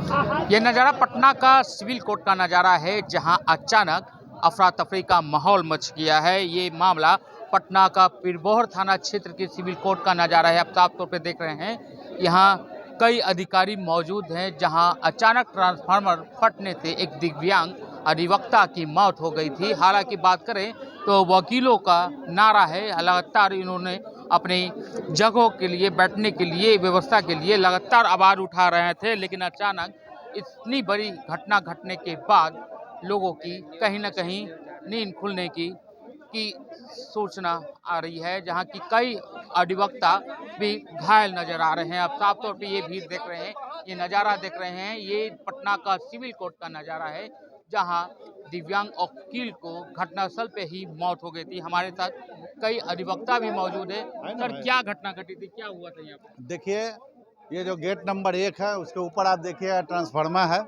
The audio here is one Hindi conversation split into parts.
ये नज़ारा पटना का सिविल कोर्ट का नज़ारा है, जहां अचानक अफरा तफरी का माहौल मच गया है। ये मामला पटना का पीरबोहर थाना क्षेत्र के सिविल कोर्ट का नज़ारा है। आप साफ तौर पे देख रहे हैं, यहाँ कई अधिकारी मौजूद हैं, जहां अचानक ट्रांसफार्मर फटने से एक दिव्यांग अधिवक्ता की मौत हो गई थी। हालांकि बात करें तो वकीलों का नारा है, लगातार इन्होंने अपनी जगहों के लिए, बैठने के लिए, व्यवस्था के लिए लगातार आवाज़ उठा रहे थे, लेकिन अचानक इतनी बड़ी घटना घटने के बाद लोगों की कहीं ना कहीं नींद खुलने की सूचना आ रही है, जहां की कई अधिवक्ता भी घायल नजर आ रहे हैं। अब साफ तौर पे ये भीड़ देख रहे हैं, ये नज़ारा देख रहे हैं, ये पटना का सिविल कोर्ट का नज़ारा है, जहां दिव्यांग वकील को घटनास्थल पे ही मौत हो गई थी। हमारे साथ कई अधिवक्ता भी मौजूद है। सर, क्या घटना घटी थी, क्या हुआ था यहाँ पे? देखिए, ये जो गेट नंबर 1 है उसके ऊपर आप देखिए ट्रांसफार्मर है,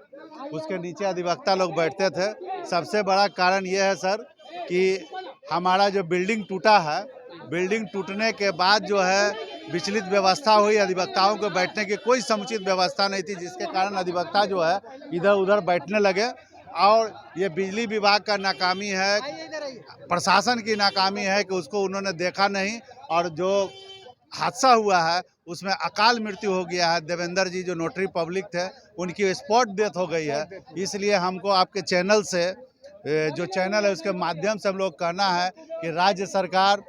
उसके नीचे अधिवक्ता लोग बैठते थे। सबसे बड़ा कारण ये है सर कि हमारा जो बिल्डिंग टूटा है, बिल्डिंग टूटने के बाद जो है विचलित व्यवस्था हुई, अधिवक्ताओं को बैठने की कोई समुचित व्यवस्था नहीं थी, जिसके कारण अधिवक्ता जो है इधर उधर बैठने लगे। और ये बिजली विभाग का नाकामी है, प्रशासन की नाकामी है कि उसको उन्होंने देखा नहीं, और जो हादसा हुआ है उसमें अकाल मृत्यु हो गया है। देवेंद्र जी जो नोटरी पब्लिक थे, उनकी स्पॉट डेथ हो गई है। इसलिए हमको आपके चैनल से, जो चैनल है उसके माध्यम से हम लोग कहना है कि राज्य सरकार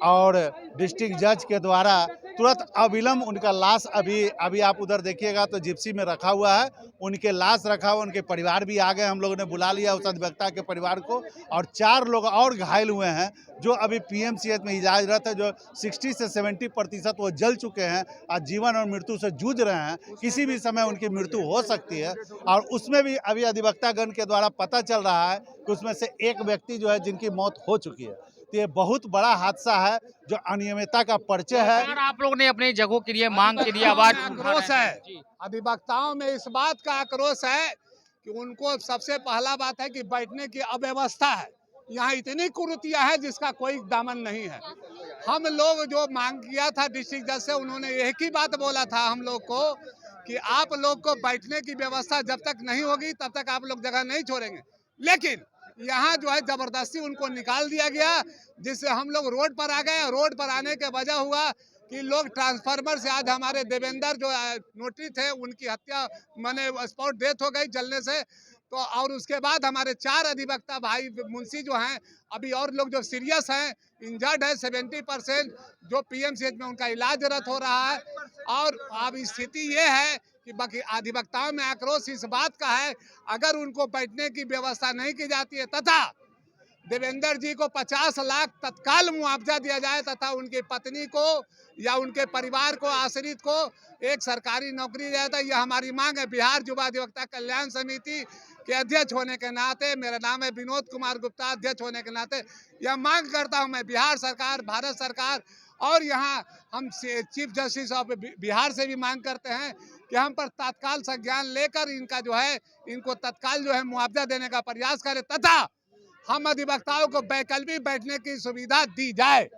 और डिस्ट्रिक्ट जज के द्वारा तुरंत अविलंब उनका लाश, अभी आप उधर देखिएगा तो जिप्सी में रखा हुआ है, उनके लाश रखा हुआ, उनके परिवार भी आ गए, हम लोगों ने बुला लिया उस अधिवक्ता के परिवार को, और 4 लोग और घायल हुए हैं जो अभी पीएमसीएच में इलाजरत है, जो 60 से 70% वो जल चुके हैं और जीवन और मृत्यु से जूझ रहे हैं। किसी भी समय उनकी मृत्यु हो सकती है, और उसमें भी अभी अधिवक्तागण के द्वारा पता चल रहा है कि उसमें से एक व्यक्ति जो है जिनकी मौत हो चुकी है। तो ये बहुत बड़ा हादसा है जो अनियमितता का परिचय है। आप लोग ने अपने जगहों के लिए, मांग के लिए आवाज आक्रोश है, अधिवक्ताओं में इस बात का आक्रोश है कि उनको सबसे पहला बात है कि बैठने की अव्यवस्था है। यहाँ इतनी कुरीतियां है जिसका कोई दामन नहीं है। हम लोग जो मांग किया था डिस्ट्रिक्ट जज से, उन्होंने एक ही बात बोला था हम लोग को कि आप लोग को बैठने की व्यवस्था जब तक नहीं होगी तब तक आप लोग जगह नहीं छोड़ेंगे। लेकिन यहाँ जो है जबरदस्ती उनको निकाल दिया गया, जिससे हम लोग रोड पर आ गए। रोड पर आने के वजह हुआ कि लोग ट्रांसफार्मर से, आज हमारे देवेंद्र जो नोटरी थे उनकी हत्या, माने स्पॉट डेथ हो गई जलने से। तो और उसके बाद हमारे 4 अधिवक्ता भाई मुंशी जो हैं, अभी और लोग जो सीरियस हैं, इंजर्ड है 70%, जो पीएमसीएच में उनका इलाजरत हो रहा है। और अब स्थिति ये है कि बाकी अधिवक्ताओं में आक्रोश इस बात का है, अगर उनको बैठने की व्यवस्था नहीं की जाती है तथा देवेंद्र जी को 50 लाख तत्काल मुआवजा दिया जाए, तथा उनकी पत्नी को या उनके परिवार को, आश्रित को एक सरकारी नौकरी दिया जाए, यह हमारी मांग है। बिहार युवा अधिवक्ता कल्याण समिति के अध्यक्ष होने के नाते, मेरा नाम है विनोद कुमार गुप्ता, अध्यक्ष होने के नाते यह मांग करता हूं मैं बिहार सरकार, भारत सरकार, और यहाँ हम चीफ जस्टिस ऑफ बिहार से भी मांग करते हैं कि हम पर तत्काल संज्ञान लेकर इनका जो है, इनको तत्काल जो है मुआवजा देने का प्रयास करें, तथा हम अधिवक्ताओं को वैकल्पिक बैठने की सुविधा दी जाए।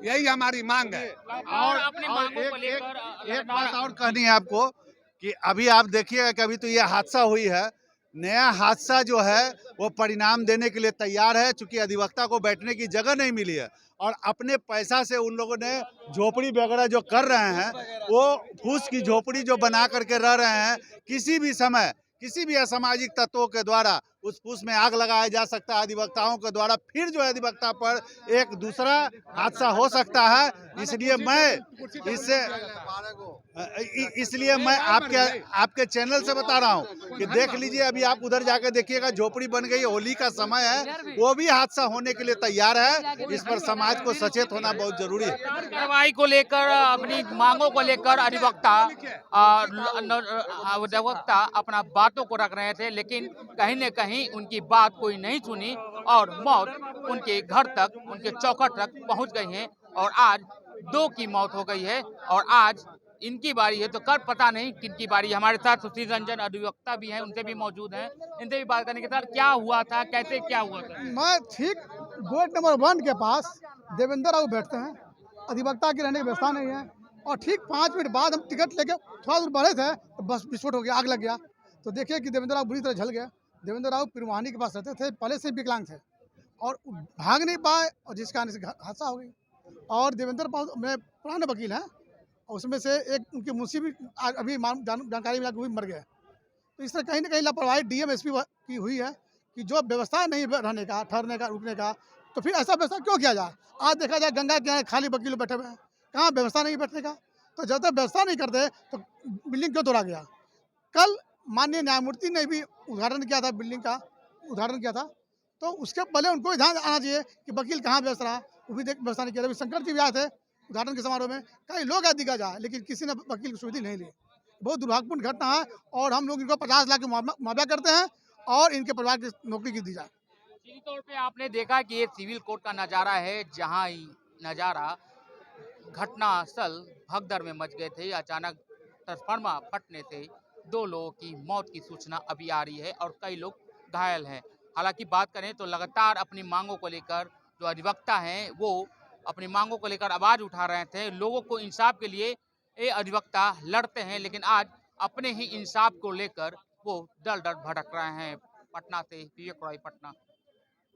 यही हमारी मांग है। और अपनी मांगों को लेकर एक बात और कहनी है आपको कि अभी आप देखिएगा कि अभी तो ये हादसा हुई है, नया हादसा जो है वो परिणाम देने के लिए तैयार है, चूंकि अधिवक्ता को बैठने की जगह नहीं मिली है, और अपने पैसा से उन लोगों ने झोपड़ी वगैरह जो कर रहे हैं, वो फूस की झोपड़ी जो बना करके रह रहे हैं। किसी भी समय किसी भी असामाजिक तत्वों के द्वारा उस फूस में आग लगाया जा सकता है, अधिवक्ताओं के द्वारा फिर जो है अधिवक्ता पर एक दूसरा हादसा हो सकता है। इसलिए मैं आपके चैनल से बता रहा हूं कि देख लीजिए, अभी आप उधर जाकर देखिएगा, झोपड़ी बन गई, होली का समय है, वो भी हादसा होने के लिए तैयार है। इस पर समाज को सचेत होना बहुत जरूरी है। कार्रवाई को लेकर, अपनी मांगों को लेकर अधिवक्ता अपना बातों को रख रहे थे, लेकिन कहीं न कहीं उनकी बात कोई नहीं सुनी, और मौत उनके घर तक, उनके चौखट तक पहुंच गई है, और आज 2 की मौत हो गई है, और आज इनकी बारी है, तो कल पता नहीं किनकी बारी है। हमारे साथ सुशील रंजन अधिवक्ता भी हैं, उनसे भी मौजूद हैं, इनसे भी बात करने के साथ क्या हुआ था, कैसे क्या हुआ था। मैं ठीक गेट नंबर 1 के पास देवेंद्र राव बैठते हैं, अधिवक्ता की रहने की व्यवस्था नहीं है, और ठीक 5 मिनट बाद हम टिकट लेके थोड़ा दूर बढ़े थे तो बस विस्फोट हो गया, आग लग गया। तो देखिए कि देवेंद्र राव बुरी तरह झल गया। देवेंद्र राव पिरवानी के पास रहते थे, पहले से विकलांग थे और भाग नहीं पाए और जिस कारण से हादसा हो गई। और देवेंद्र राव में पुराने वकील हैं और उसमें से एक उनके मुंशी भी अभी जानकारी मिला कि वो भी मर गए। तो इस तरह कहीं ना कहीं लापरवाही डीएम एसपी की हुई है कि जो व्यवस्था नहीं रहने का, ठहरने का, रुकने का, तो फिर ऐसा व्यवस्था क्यों किया जाए। आज देखा जाए गंगा के किनारे खाली वकील बैठे हुए हैं, कहाँ व्यवस्था नहीं बैठने का। तो जब तक व्यवस्था नहीं करते तो बिल्डिंग क्यों तोड़ा गया। कल माननीय न्यायमूर्ति ने भी उदाहरण किया था, बिल्डिंग का उदाहरण किया था, तो उसके पहले उनको ध्यान आना चाहिए कि वकील कहाँ व्यस्त रहा, वो भी व्यवस्था नहीं किया। अभी शंकर जी भी आए थे उदाहरण के समारोह में, कई लोग आज दिखा जाए लेकिन किसी ने वकील की सुविधा नहीं ली। बहुत दुर्भाग्यपूर्ण घटना है और हम लोग इनको 50 लाख मुआवजा करते हैं और इनके परिवार की नौकरी की दी जाए। सीधी तौर पे आपने देखा कि ये सिविल कोर्ट का नज़ारा है, जहाँ नज़ारा घटना स्थल भगदड़ में मच गए थे। अचानक ट्रांसफार्मर फटने से 2 लोगों की मौत की सूचना अभी आ रही है और कई लोग घायल हैं। हालांकि बात करें तो लगातार अपनी मांगों को लेकर जो अधिवक्ता हैं वो अपनी मांगों को लेकर आवाज उठा रहे थे। लोगों को इंसाफ के लिए ये अधिवक्ता लड़ते हैं, लेकिन आज अपने ही इंसाफ को लेकर वो दल दल भटक रहे हैं। पटना से विवेक रॉय, पटना।